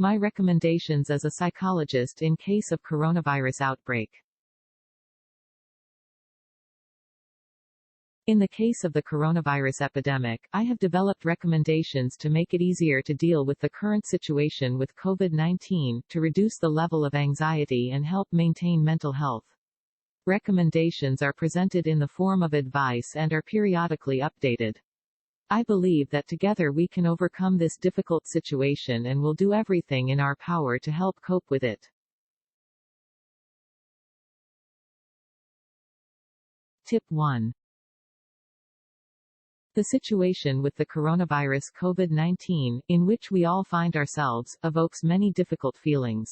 My recommendations as a psychologist in case of coronavirus outbreak. In the case of the coronavirus epidemic, I have developed recommendations to make it easier to deal with the current situation with COVID-19, to reduce the level of anxiety and help maintain mental health. Recommendations are presented in the form of advice and are periodically updated. I believe that together we can overcome this difficult situation and will do everything in our power to help cope with it. Tip 1. The situation with the coronavirus COVID-19, in which we all find ourselves, evokes many difficult feelings.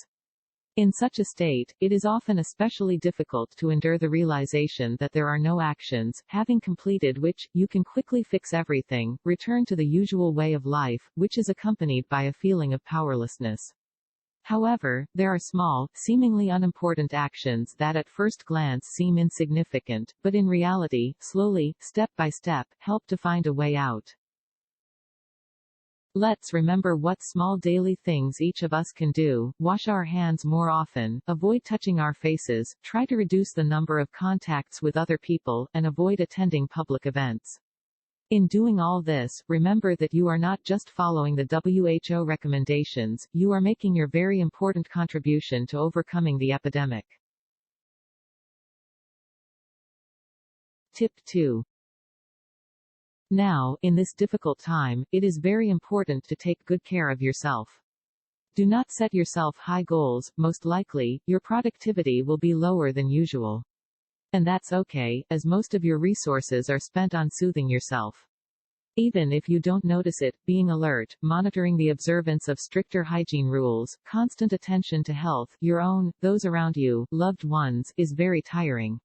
In such a state, it is often especially difficult to endure the realization that there are no actions, having completed which, you can quickly fix everything, return to the usual way of life, which is accompanied by a feeling of powerlessness. However, there are small, seemingly unimportant actions that at first glance seem insignificant, but in reality, slowly, step by step, help to find a way out. Let's remember what small daily things each of us can do: wash our hands more often, avoid touching our faces, try to reduce the number of contacts with other people, and avoid attending public events. In doing all this, remember that you are not just following the WHO recommendations, you are making your very important contribution to overcoming the epidemic. Tip 2. Now, in this difficult time, it is very important to take good care of yourself. Do not set yourself high goals, most likely, your productivity will be lower than usual. And that's okay, as most of your resources are spent on soothing yourself. Even if you don't notice it, being alert, monitoring the observance of stricter hygiene rules, constant attention to health, your own, those around you, loved ones, is very tiring.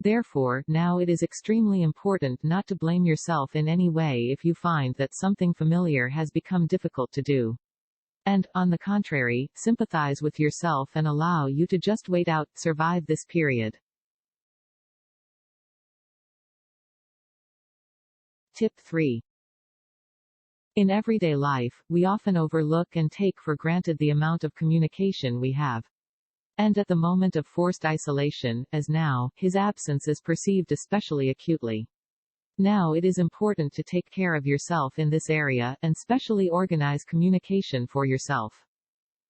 Therefore, now it is extremely important not to blame yourself in any way if you find that something familiar has become difficult to do. And, on the contrary, sympathize with yourself and allow you to just wait out, survive this period. Tip 3. In everyday life, we often overlook and take for granted the amount of communication we have. And at the moment of forced isolation, as now, his absence is perceived especially acutely. Now it is important to take care of yourself in this area, and specially organize communication for yourself.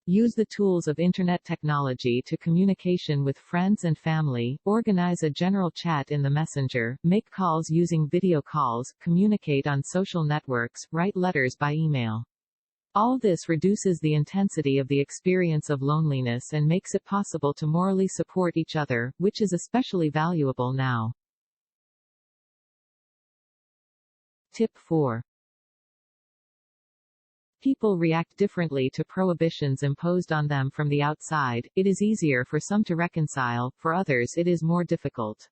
Use the tools of internet technology to communication with friends and family, organize a general chat in the messenger, make calls using video calls, communicate on social networks, write letters by email. All this reduces the intensity of the experience of loneliness and makes it possible to morally support each other, which is especially valuable now. Tip 4. People react differently to prohibitions imposed on them from the outside. It is easier for some to reconcile, for others it is more difficult.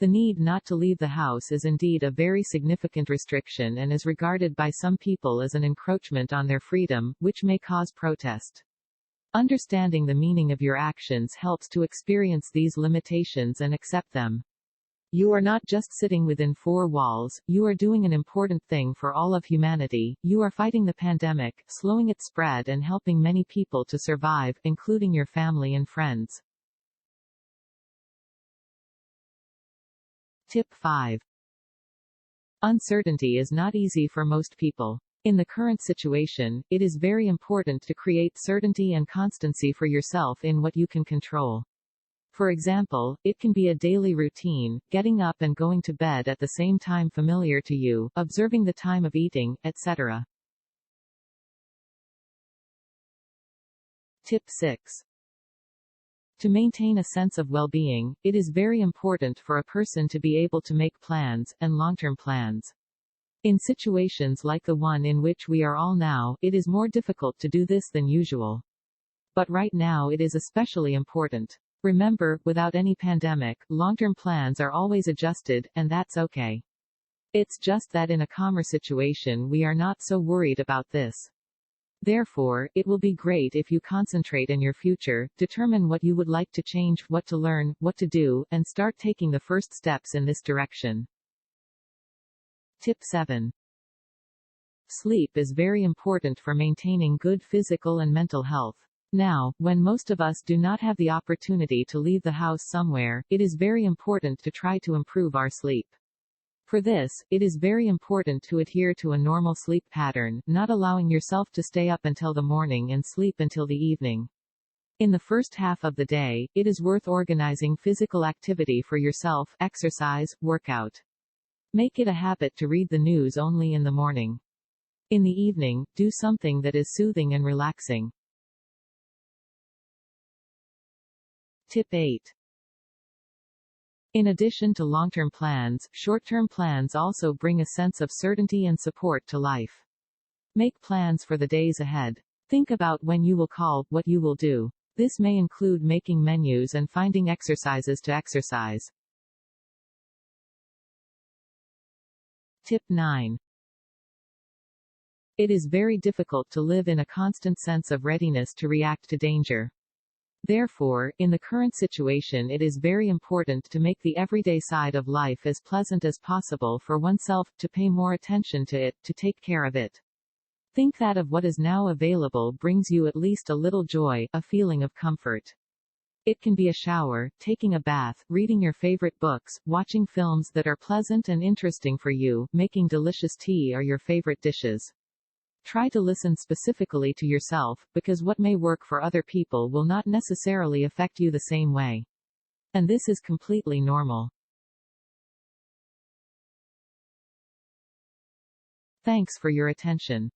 The need not to leave the house is indeed a very significant restriction and is regarded by some people as an encroachment on their freedom, which may cause protest. Understanding the meaning of your actions helps to experience these limitations and accept them. You are not just sitting within four walls, you are doing an important thing for all of humanity. You are fighting the pandemic, slowing its spread and helping many people to survive, including your family and friends. Tip 5. Uncertainty is not easy for most people. In the current situation, it is very important to create certainty and constancy for yourself in what you can control. For example, it can be a daily routine, getting up and going to bed at the same time familiar to you, observing the time of eating, etc. Tip 6. To maintain a sense of well-being, it is very important for a person to be able to make plans, and long-term plans. In situations like the one in which we are all now, it is more difficult to do this than usual. But right now it is especially important. Remember, without any pandemic, long-term plans are always adjusted, and that's okay. It's just that in a calmer situation we are not so worried about this. Therefore, it will be great if you concentrate in your future, determine what you would like to change, what to learn, what to do, and start taking the first steps in this direction. Tip 7. Sleep is very important for maintaining good physical and mental health. Now, when most of us do not have the opportunity to leave the house somewhere, it is very important to try to improve our sleep. For this, it is very important to adhere to a normal sleep pattern, not allowing yourself to stay up until the morning and sleep until the evening. In the first half of the day, it is worth organizing physical activity for yourself, exercise, workout. Make it a habit to read the news only in the morning. In the evening, do something that is soothing and relaxing. Tip 8. In addition to long-term plans, short-term plans also bring a sense of certainty and support to life. Make plans for the days ahead. Think about when you will call, what you will do. This may include making menus and finding exercises to exercise. Tip 9. It is very difficult to live in a constant sense of readiness to react to danger. Therefore, in the current situation it is very important to make the everyday side of life as pleasant as possible for oneself, to pay more attention to it, to take care of it. Think that of what is now available brings you at least a little joy, a feeling of comfort. It can be a shower, taking a bath, reading your favorite books, watching films that are pleasant and interesting for you, making delicious tea or your favorite dishes. Try to listen specifically to yourself, because what may work for other people will not necessarily affect you the same way. And this is completely normal. Thanks for your attention.